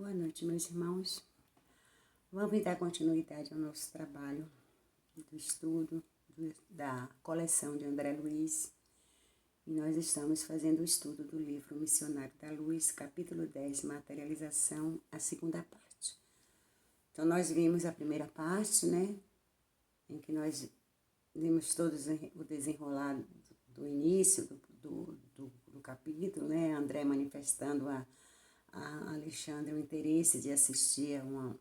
Boa noite, meus irmãos. Vamos dar continuidade ao nosso trabalho do estudo da coleção de André Luiz. E nós estamos fazendo o estudo do livro Missionário da Luz, capítulo 10, Materialização, a segunda parte. Então, nós vimos a primeira parte, né? Em que nós vimos todos o desenrolar do início do capítulo, né? André manifestando a Alexandre o interesse de assistir a uma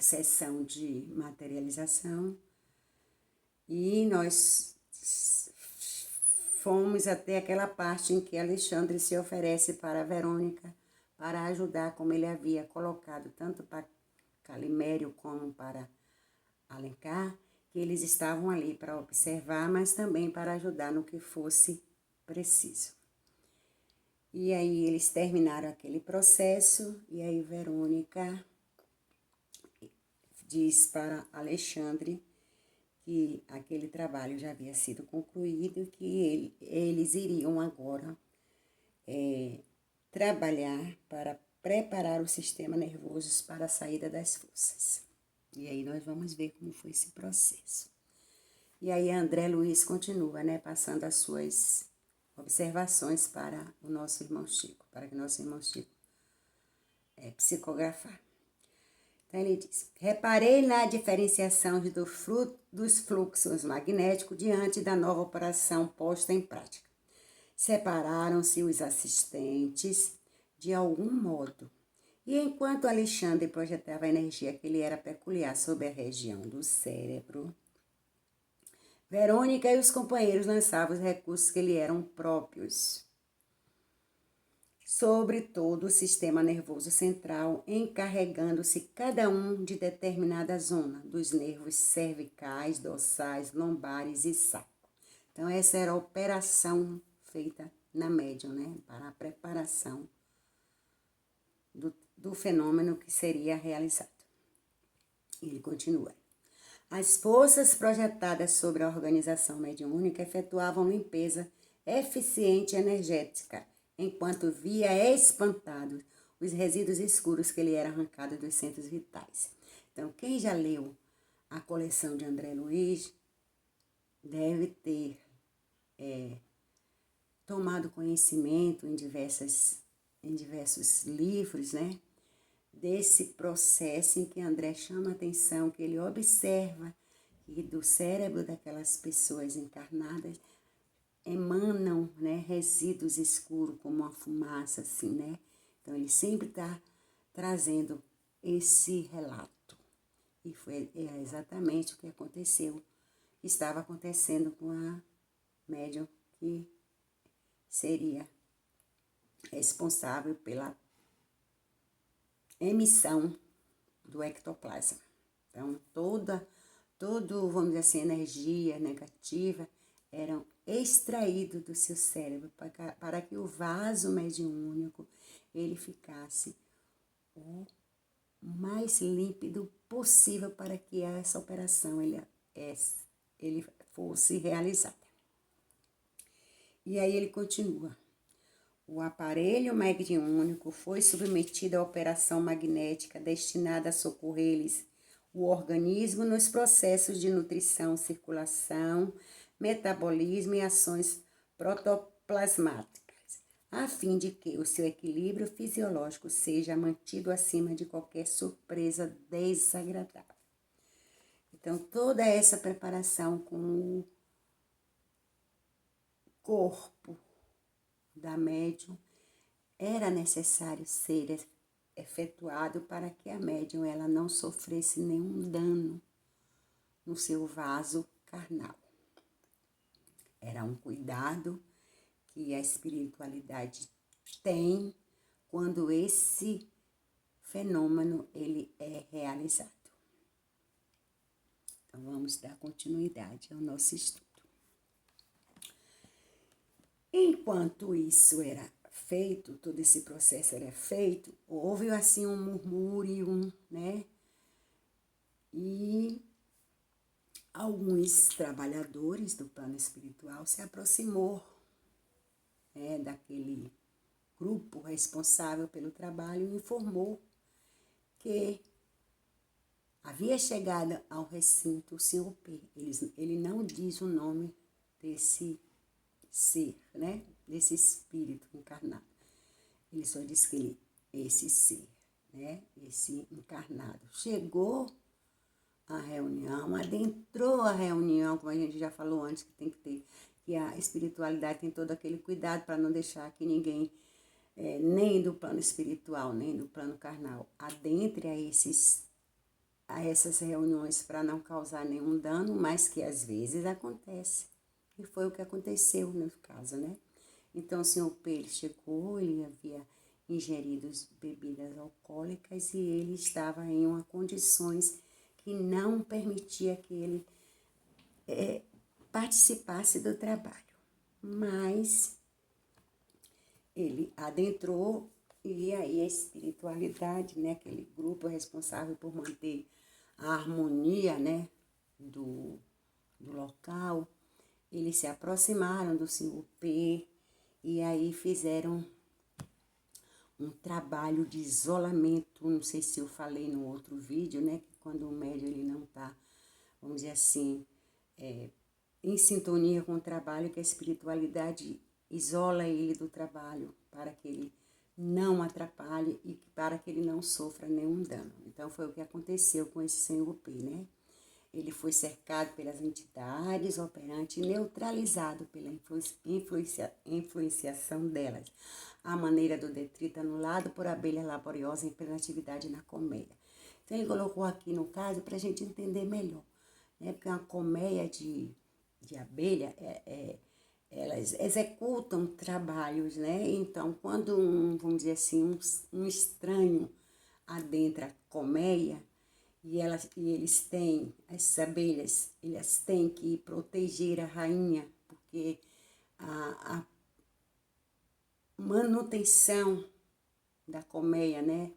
sessão de materialização, e nós fomos até aquela parte em que Alexandre se oferece para Verônica para ajudar, como ele havia colocado tanto para Calimério como para Alencar, que eles estavam ali para observar, mas também para ajudar no que fosse preciso. E aí eles terminaram aquele processo, e aí Verônica diz para Alexandre que aquele trabalho já havia sido concluído, que eles iriam agora trabalhar para preparar o sistema nervoso para a saída das forças. E aí nós vamos ver como foi esse processo. E aí André Luiz continua, né, passando as suas observações para o nosso irmão Chico, para que nosso irmão Chico psicografar. Então ele diz: reparei na diferenciação dos fluxos magnéticos diante da nova operação posta em prática. Separaram-se os assistentes de algum modo, e enquanto Alexandre projetava a energia que lhe era peculiar sobre a região do cérebro, Verônica e os companheiros lançavam os recursos que lhe eram próprios sobre todo o sistema nervoso central, encarregando-se cada um de determinada zona dos nervos cervicais, dorsais, lombares e saco. Então, essa era a operação feita na médium, né, para a preparação do fenômeno que seria realizado. Ele continua. As forças projetadas sobre a organização mediúnica efetuavam limpeza eficiente e energética, enquanto via espantados os resíduos escuros que lhe eram arrancados dos centros vitais. Então, quem já leu a coleção de André Luiz deve ter tomado conhecimento em diversos livros, né? Desse processo em que André chama a atenção, que ele observa que do cérebro daquelas pessoas encarnadas emanam, né, resíduos escuros, como uma fumaça, assim, né? Então, ele sempre está trazendo esse relato. E foi exatamente o que aconteceu, estava acontecendo com a médium que seria responsável pela emissão do ectoplasma. Então, vamos dizer assim, energia negativa eram extraídos do seu cérebro para que o vaso mediúnico ele ficasse o mais límpido possível para que essa operação ele fosse realizada. E aí ele continua. O aparelho mediúnico foi submetido à operação magnética destinada a socorrer-lhes o organismo nos processos de nutrição, circulação, metabolismo e ações protoplasmáticas, a fim de que o seu equilíbrio fisiológico seja mantido acima de qualquer surpresa desagradável. Então, toda essa preparação com o corpo da médium era necessário ser efetuado para que a médium ela não sofresse nenhum dano no seu vaso carnal. Era um cuidado que a espiritualidade tem quando esse fenômeno ele é realizado. Então, vamos dar continuidade ao nosso estudo. Enquanto isso era feito, todo esse processo era feito, houve assim um murmúrio, né? E alguns trabalhadores do plano espiritual se aproximou, né, daquele grupo responsável pelo trabalho informou que havia chegado ao recinto o Senhor P. Ele não diz o nome desse ser, né? Desse espírito encarnado. Ele só diz que esse ser, né? Esse encarnado chegou à reunião, adentrou a reunião, como a gente já falou antes, que tem que ter, que a espiritualidade tem todo aquele cuidado para não deixar que ninguém, nem do plano espiritual, nem do plano carnal, adentre a essas reuniões para não causar nenhum dano, mas que às vezes acontece. E foi o que aconteceu no caso, né? Então o senhor P chegou, ele havia ingerido bebidas alcoólicas e ele estava em uma condições que não permitia que ele participasse do trabalho. Mas ele adentrou e aí a espiritualidade, né, aquele grupo responsável por manter a harmonia, né, do local, eles se aproximaram do senhor P e aí fizeram um trabalho de isolamento. Não sei se eu falei no outro vídeo, né, que quando o médium ele não está, vamos dizer assim, em sintonia com o trabalho, que a espiritualidade isola ele do trabalho para que ele não atrapalhe e para que ele não sofra nenhum dano. Então foi o que aconteceu com esse senhor P, né? Ele foi cercado pelas entidades operantes e neutralizado pela influenciação delas, a maneira do detrito anulado por abelha laboriosa em plena atividade na colmeia. Então ele colocou aqui no caso para a gente entender melhor, né? Porque uma colmeia de abelha, elas executam trabalhos, né? Então quando vamos dizer assim, um estranho adentra a colmeia, e eles têm, essas abelhas, elas têm que proteger a rainha, porque a manutenção da colmeia, né,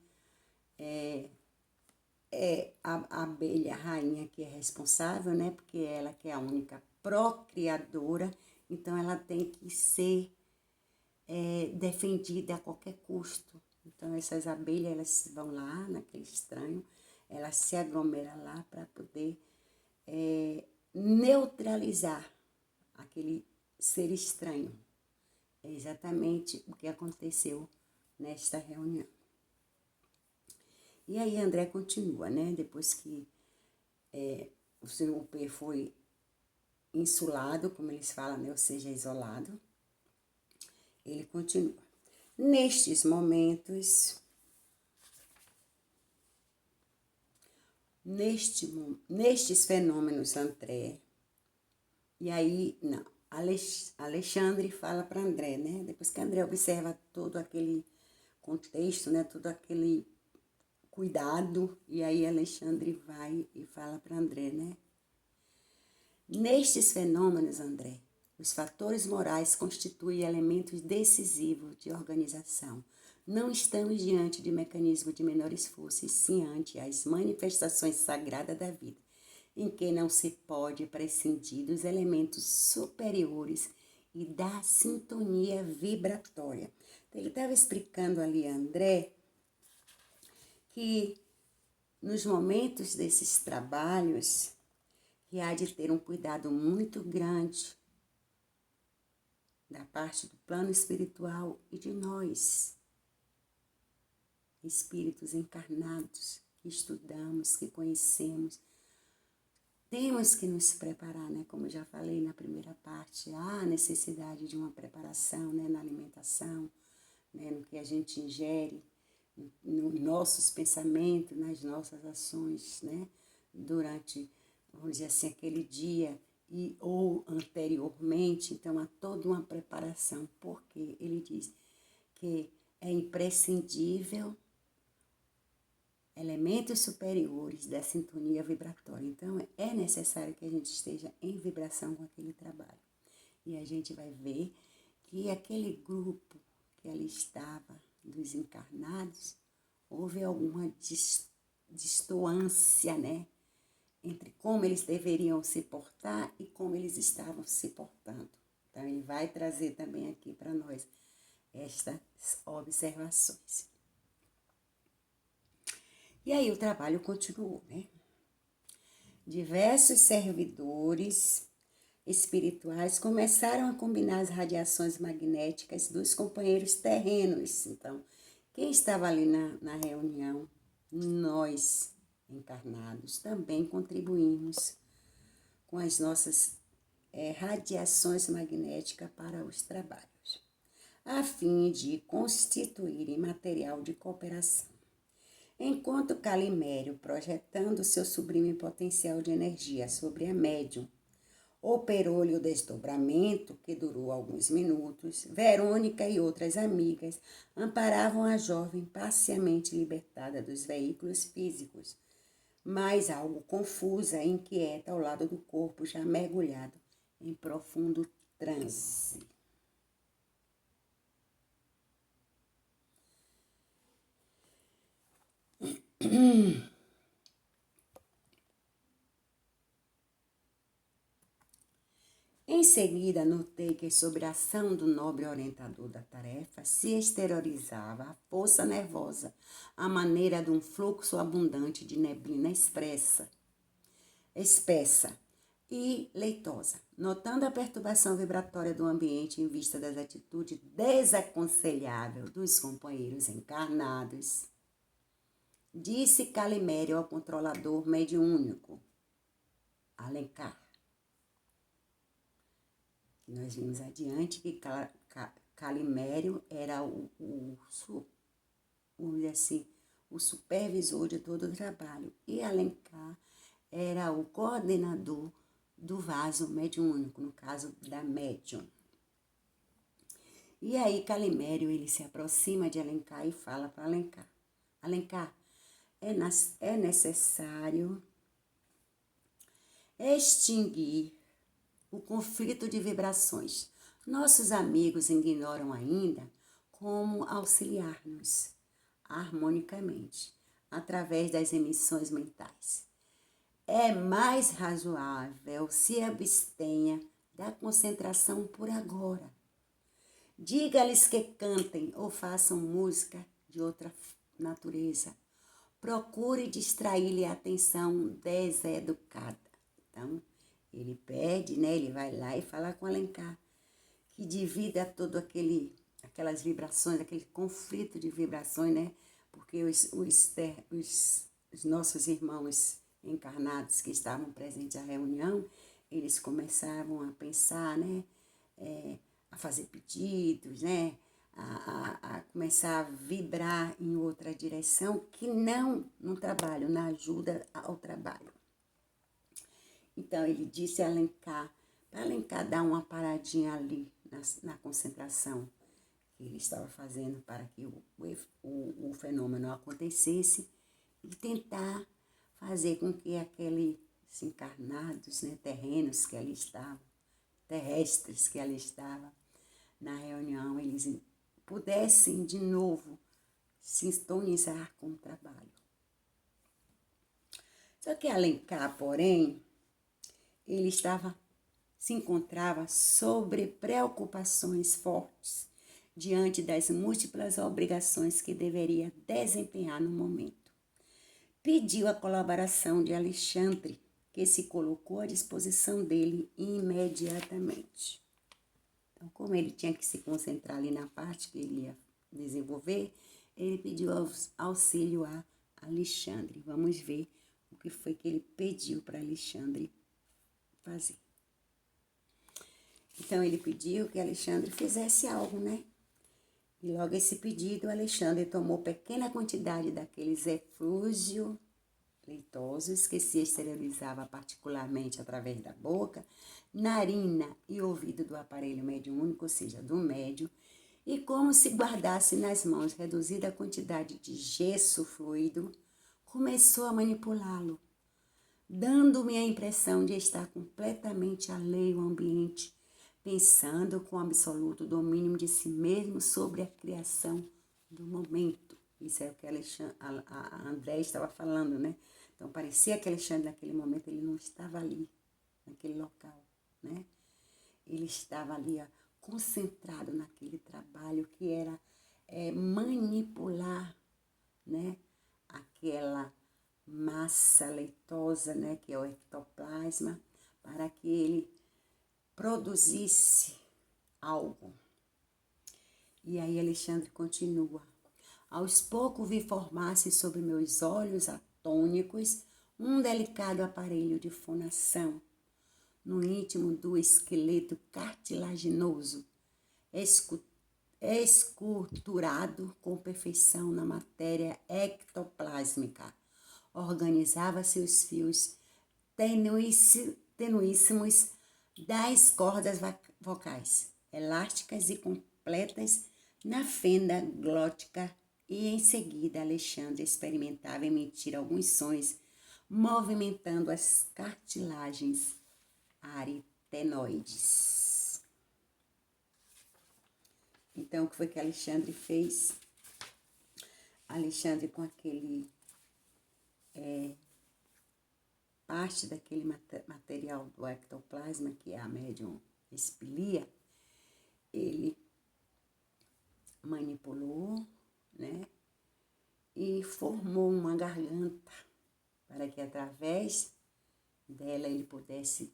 é a abelha rainha que é responsável, né, porque ela que é a única procriadora, então ela tem que ser defendida a qualquer custo. Então essas abelhas, elas vão lá naquele estranho, ela se aglomera lá para poder neutralizar aquele ser estranho. É exatamente o que aconteceu nesta reunião. E aí André continua, né? Depois que o senhor P foi insulado, como eles falam, né? Ou seja, isolado, ele continua. Nestes momentos, nestes fenômenos, André, e aí, não, Alexandre fala para André, né? Depois que André observa todo aquele contexto, né? Todo aquele cuidado, e aí Alexandre vai e fala para André, né? Nestes fenômenos, André, os fatores morais constituem elementos decisivos de organização. Não estamos diante de mecanismos de menor esforço, e sim ante as manifestações sagradas da vida, em que não se pode prescindir dos elementos superiores e da sintonia vibratória. Então, ele estava explicando ali a André que nos momentos desses trabalhos, que há de ter um cuidado muito grande da parte do plano espiritual e de nós, espíritos encarnados, que estudamos, que conhecemos. Temos que nos preparar, né? Como eu já falei na primeira parte, há necessidade de uma preparação, né? Na alimentação, né? No que a gente ingere, nos nossos pensamentos, nas nossas ações, né? Durante, vamos dizer assim, aquele dia ou anteriormente. Então, há toda uma preparação, porque ele diz que é imprescindível elementos superiores da sintonia vibratória. Então, é necessário que a gente esteja em vibração com aquele trabalho. E a gente vai ver que aquele grupo que ali estava, dos encarnados, houve alguma distoância, né? Entre como eles deveriam se portar e como eles estavam se portando. Então, ele vai trazer também aqui para nós estas observações. E aí o trabalho continuou, né? Diversos servidores espirituais começaram a combinar as radiações magnéticas dos companheiros terrenos. Então, quem estava ali na reunião, nós encarnados, também contribuímos com as nossas radiações magnéticas para os trabalhos, a fim de constituírem material de cooperação. Enquanto Calimério, projetando seu sublime potencial de energia sobre a médium, operou-lhe o desdobramento, que durou alguns minutos, Verônica e outras amigas amparavam a jovem parcialmente libertada dos veículos físicos, mas algo confusa e inquieta ao lado do corpo já mergulhado em profundo transe. Em seguida, notei que sob a ação do nobre orientador da tarefa se exteriorizava a força nervosa, à maneira de um fluxo abundante de neblina espessa e leitosa. Notando a perturbação vibratória do ambiente em vista das atitudes desaconselháveis dos companheiros encarnados, disse Calimério ao controlador mediúnico, Alencar. Nós vimos adiante que Calimério era vamos dizer assim, o supervisor de todo o trabalho. E Alencar era o coordenador do vaso mediúnico, no caso da médium. E aí Calimério, ele se aproxima de Alencar e fala para Alencar: Alencar, é necessário extinguir o conflito de vibrações. Nossos amigos ignoram ainda como auxiliar-nos harmonicamente através das emissões mentais. É mais razoável se abstenha da concentração por agora. Diga-lhes que cantem ou façam música de outra natureza. Procure distrair-lhe a atenção deseducada. Então, ele pede, né? Ele vai lá e fala com Alencar que divida todo aquelas vibrações, aquele conflito de vibrações, né? Porque os nossos irmãos encarnados que estavam presentes à reunião, eles começavam a pensar, né? A fazer pedidos, né? A começar a vibrar em outra direção que não no trabalho, na ajuda ao trabalho. Então, ele disse a Alencar, para Alencar dar uma paradinha ali na concentração que ele estava fazendo para que o fenômeno acontecesse e tentar fazer com que aqueles encarnados, né, terrenos que ali estavam, terrestres que ali estavam na reunião, eles pudessem de novo sintonizar com o trabalho. Só que Alencar, porém, ele se encontrava sobre preocupações fortes diante das múltiplas obrigações que deveria desempenhar no momento. Pediu a colaboração de Alexandre, que se colocou à disposição dele imediatamente. Então, como ele tinha que se concentrar ali na parte que ele ia desenvolver, ele pediu auxílio a Alexandre. Vamos ver o que foi que ele pediu para Alexandre fazer. Então, ele pediu que Alexandre fizesse algo, né? E logo esse pedido, Alexandre tomou pequena quantidade daqueles eflúgios leitosos que se exteriorizava particularmente através da boca, narina e ouvido do aparelho mediúnico, ou seja, do médium, e como se guardasse nas mãos reduzida quantidade de gesso fluido, começou a manipulá-lo, dando-me a impressão de estar completamente alheio ao ambiente, pensando com absoluto domínio de si mesmo sobre a criação do momento. Isso é o que a André estava falando, né? Então, parecia que Alexandre, naquele momento, ele não estava ali, naquele local, né? Ele estava ali, concentrado naquele trabalho que era manipular, né, aquela massa leitosa, né, que é o ectoplasma, para que ele produzisse algo. E aí Alexandre continua. Aos poucos vi formar-se sobre meus olhos atônicos um delicado aparelho de fonação, no íntimo do esqueleto cartilaginoso, esculturado com perfeição na matéria ectoplásmica. Organizava-se os fios tenuíssimos das cordas vocais, elásticas e completas na fenda glótica, e em seguida Alexandre experimentava emitir alguns sons, movimentando as cartilagens aritenoides. Então, o que foi que Alexandre fez? Alexandre, com aquele parte daquele material do ectoplasma, que é a médium espilia, ele manipulou, né, e formou uma garganta para que através dela ele pudesse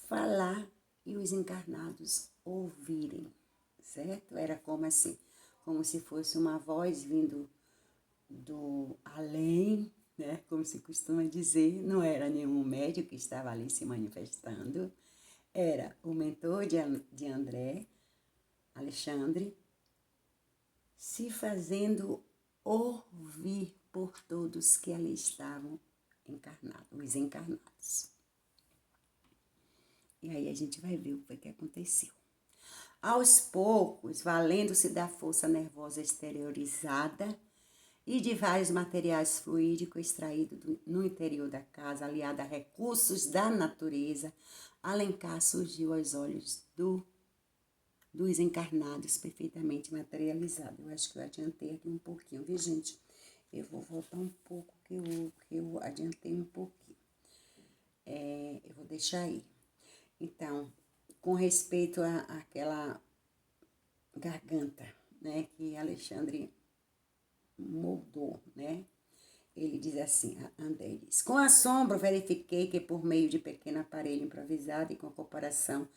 falar e os encarnados ouvirem, certo? Era como assim, como se fosse uma voz vindo do além, né? Como se costuma dizer, não era nenhum médium que estava ali se manifestando, era o mentor de André, Alexandre, se fazendo ouvir por todos que ali estavam encarnados, os encarnados. E aí a gente vai ver o que foi que aconteceu. Aos poucos, valendo-se da força nervosa exteriorizada e de vários materiais fluídicos extraídos no interior da casa, aliado a recursos da natureza, Alencar surgiu aos olhos dos encarnados perfeitamente materializados. Eu acho que eu adiantei aqui um pouquinho, viu, gente? Eu vou voltar um pouco, que eu adiantei um pouquinho. Eu vou deixar aí. Então, com respeito àquela garganta, né, que Alexandre moldou, né? Ele diz assim, André diz, com assombro verifiquei que por meio de pequeno aparelho improvisado e com a cooperação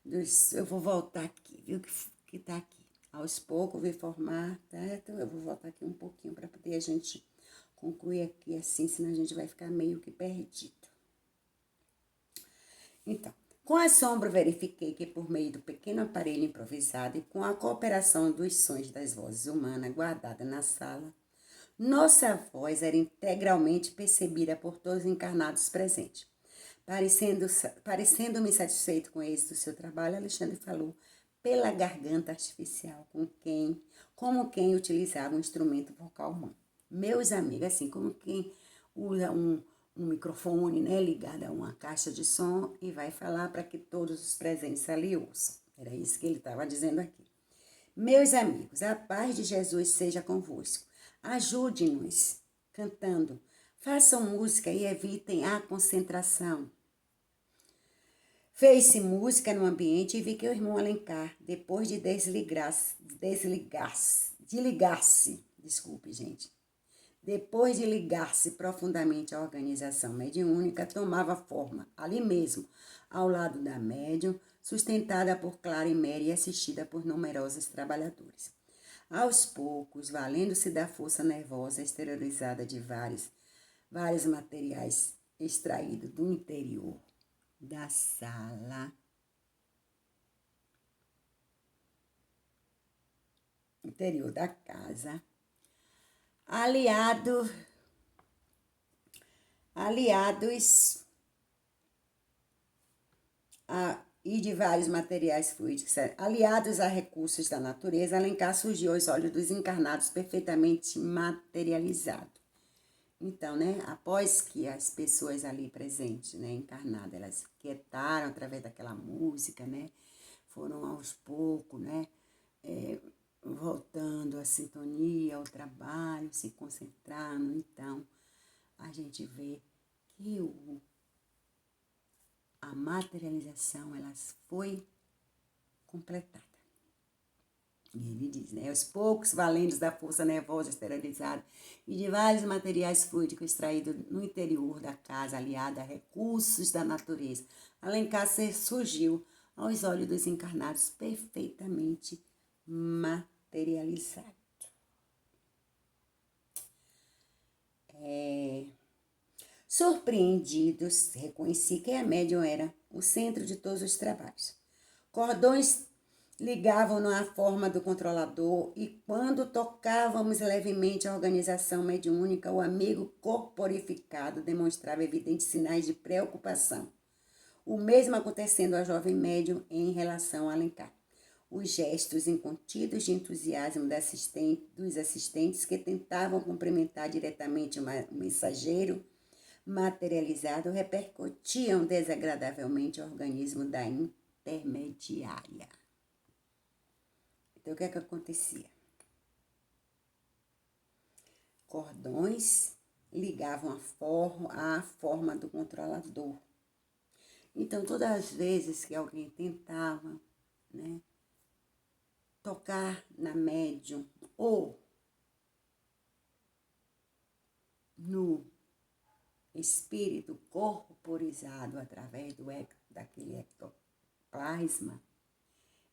dos... Eu vou voltar aqui, viu, que tá aqui. Aos poucos vi formar, certo? Eu vou voltar aqui um pouquinho para poder a gente concluir aqui assim, senão a gente vai ficar meio que perdido. Então, com assombro verifiquei que por meio do pequeno aparelho improvisado e com a cooperação dos sons das vozes humanas guardadas na sala, nossa voz era integralmente percebida por todos os encarnados presentes. Parecendo-me satisfeito com o êxito do seu trabalho, Alexandre falou pela garganta artificial, como quem utilizava um instrumento vocal humano. Meus amigos, assim como quem usa um microfone, né, ligado a uma caixa de som e vai falar para que todos os presentes ali ouçam. Era isso que ele estava dizendo aqui. Meus amigos, a paz de Jesus seja convosco. Ajude-nos cantando. Façam música e evitem a concentração. Fez-se música no ambiente e vi que o irmão Alencar, depois de depois de ligar-se profundamente à organização mediúnica, tomava forma, ali mesmo, ao lado da médium, sustentada por Clara e Mary e assistida por numerosos trabalhadores. Aos poucos, valendo-se da força nervosa exteriorizada de vários materiais extraídos do interior da sala, interior da casa, aliados e de vários materiais fluídicos, aliados a recursos da natureza, Alencar surgiu aos olhos dos encarnados perfeitamente materializado. Então, né, após que as pessoas ali presentes, né, encarnadas, elas quietaram através daquela música, né, foram aos poucos, né, voltando à sintonia, ao trabalho, se concentrando. Então, a gente vê que a materialização, ela foi completada. E ele diz, né? Os poucos valentes da força nervosa esterilizada e de vários materiais fluídicos extraídos no interior da casa, aliada a recursos da natureza, Alencar surgiu aos olhos dos encarnados perfeitamente materializado. Surpreendidos, reconheci que a médium era o centro de todos os trabalhos. Cordões ligavam-no à forma do controlador e quando tocávamos levemente a organização mediúnica, o amigo corporificado demonstrava evidentes sinais de preocupação. O mesmo acontecendo à jovem médium em relação a Alencar. Os gestos incontidos de entusiasmo dos assistentes que tentavam cumprimentar diretamente o mensageiro materializado repercutiam desagradavelmente o organismo da intermediária. Então, o que é que acontecia? Cordões ligavam à forma do controlador. Então, todas as vezes que alguém tentava, né, tocar na médium ou no espírito corporizado através daquele ectoplasma,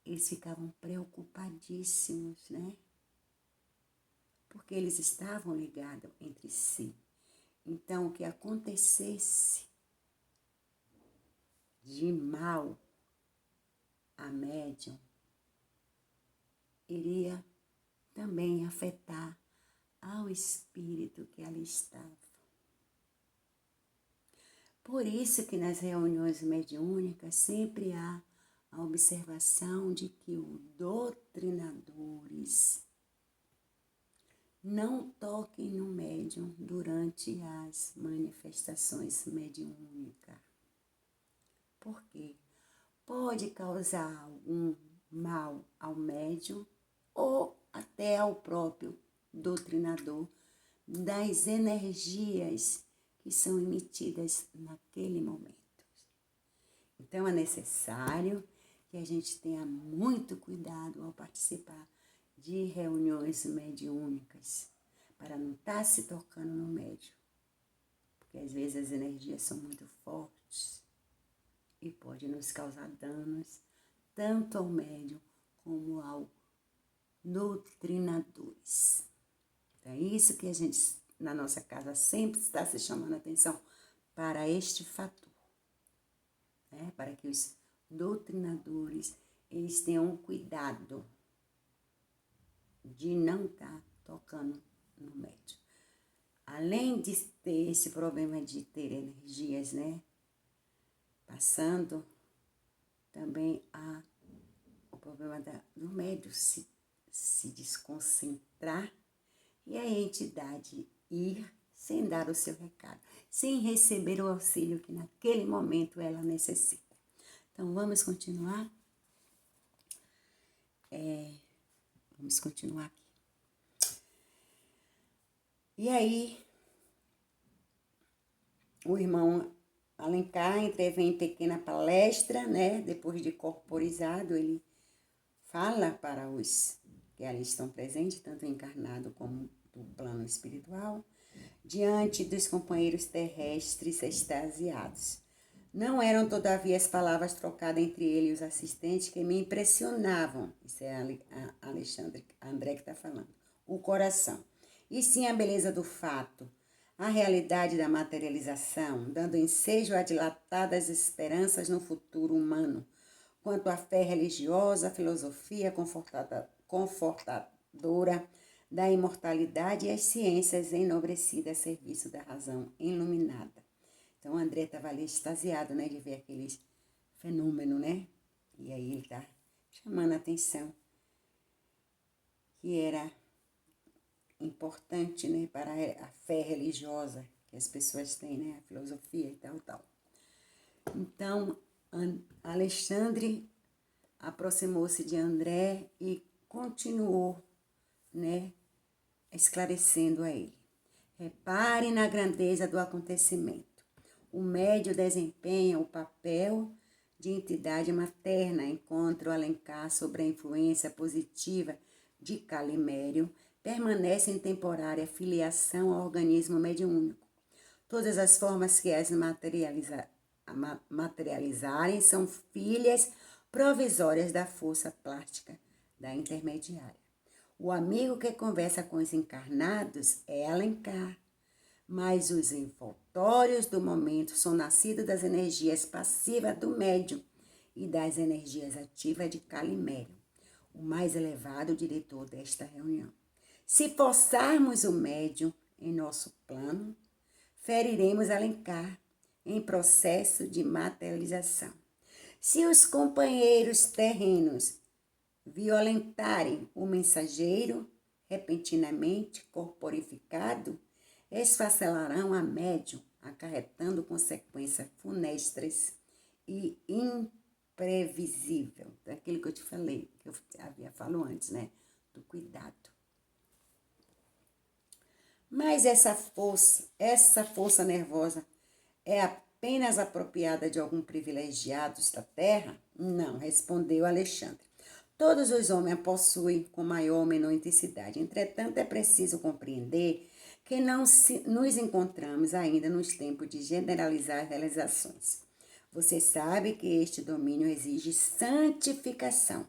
eles ficavam preocupadíssimos, né? Porque eles estavam ligados entre si. Então, o que acontecesse de mal a médium iria também afetar ao espírito que ali estava. Por isso que nas reuniões mediúnicas sempre há a observação de que os doutrinadores não toquem no médium durante as manifestações mediúnicas. Por quê? Pode causar algum mal ao médium ou até ao próprio doutrinador das energias que são emitidas naquele momento. Então, é necessário que a gente tenha muito cuidado ao participar de reuniões mediúnicas, para não estar se tocando no médium, porque às vezes as energias são muito fortes e pode nos causar danos tanto ao médium como ao doutrinadores. Então, é isso que a gente, na nossa casa, sempre está se chamando a atenção para este fator, né? Para que os doutrinadores, eles tenham cuidado de não estar tocando no médium. Além de ter esse problema de ter energias, né, passando, também há o problema do médium se desconcentrar e a entidade ir sem dar o seu recado, sem receber o auxílio que naquele momento ela necessita. Então, vamos continuar? Vamos continuar aqui. E aí, o irmão Alencar entrevém em pequena palestra, né? Depois de corporizado, ele fala para os que ali estão presentes, tanto encarnado como do plano espiritual, diante dos companheiros terrestres extasiados. Não eram, todavia, as palavras trocadas entre ele e os assistentes que me impressionavam. Isso é André que está falando. O coração. E sim a beleza do fato, a realidade da materialização, dando ensejo a dilatadas esperanças no futuro humano, quanto à fé religiosa, a filosofia confortadora da imortalidade e as ciências enobrecidas a serviço da razão iluminada. Então, o André estava ali extasiado, né, de ver aqueles fenômenos, né? E aí ele está chamando a atenção que era importante, né, para a fé religiosa que as pessoas têm, né, a filosofia e tal. Então, Alexandre aproximou-se de André e continuou, né, esclarecendo a ele. Repare na grandeza do acontecimento. O médium desempenha o papel de entidade materna, enquanto Alencar, sob a influência positiva de Calimério, permanece em temporária filiação ao organismo mediúnico. Todas as formas que as materializarem são filhas provisórias da força plástica da intermediária. O amigo que conversa com os encarnados é Alencar, mas os envoltórios do momento são nascidos das energias passivas do médium e das energias ativas de Calimério, o mais elevado diretor desta reunião. Se forçarmos o médium em nosso plano, feriremos Alencar em processo de materialização. Se os companheiros terrenos violentarem o mensageiro, repentinamente corporificado, esfacelarão a médium, acarretando consequências funestas e imprevisíveis. Daquilo que eu te falei, que eu havia falado antes, né? Do cuidado. Mas essa força nervosa é apenas apropriada de algum privilegiados da terra? Não, respondeu Alexandre. Todos os homens a possuem com maior ou menor intensidade. Entretanto, é preciso compreender que não nos encontramos ainda nos tempos de generalizar realizações. Você sabe que este domínio exige santificação.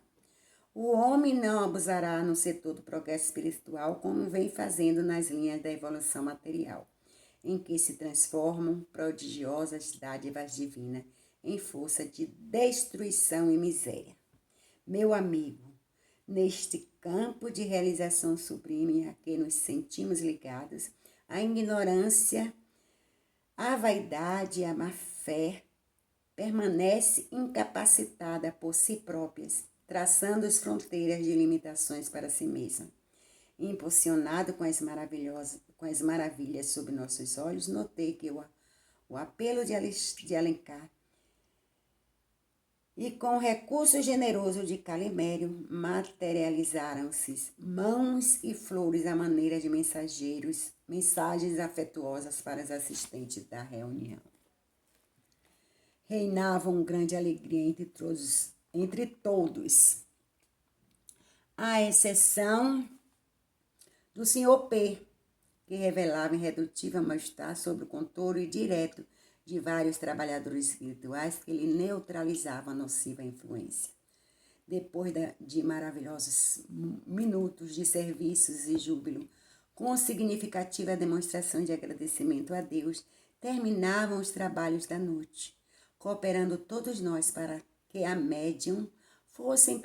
O homem não abusará no setor do progresso espiritual como vem fazendo nas linhas da evolução material, em que se transformam prodigiosas dádivas divinas em força de destruição e miséria. Meu amigo, neste campo de realização sublime a que nos sentimos ligados, a ignorância, a vaidade e a má-fé permanece incapacitada por si próprias, traçando as fronteiras de limitações para si mesma. Impulsionado com as maravilhas sob nossos olhos, notei que o apelo de Alencar e com o recurso generoso de Calimério materializaram-se mãos e flores à maneira de mensagens afetuosas para os assistentes da reunião. Reinava uma grande alegria entre todos, à exceção do Sr. P., que revelava irredutível mal-estar sobre o controle direto de vários trabalhadores espirituais que lhe neutralizavam a nociva influência. Depois de maravilhosos minutos de serviços e júbilo, com significativa demonstração de agradecimento a Deus, terminavam os trabalhos da noite, cooperando todos nós para que a médium fosse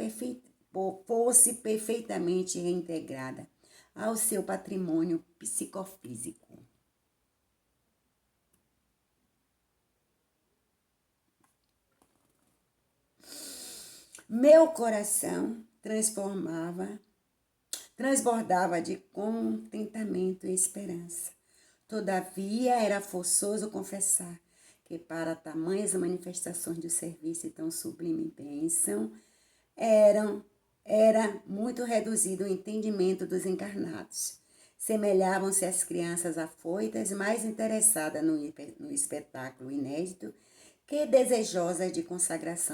perfeitamente reintegrada ao seu patrimônio psicofísico. Meu coração transbordava de contentamento e esperança. Todavia, era forçoso confessar que para tamanhas manifestações do serviço e tão sublime bênção, era muito reduzido o entendimento dos encarnados. Semelhavam-se às crianças afoitas, mais interessadas no espetáculo inédito que desejosas de consagração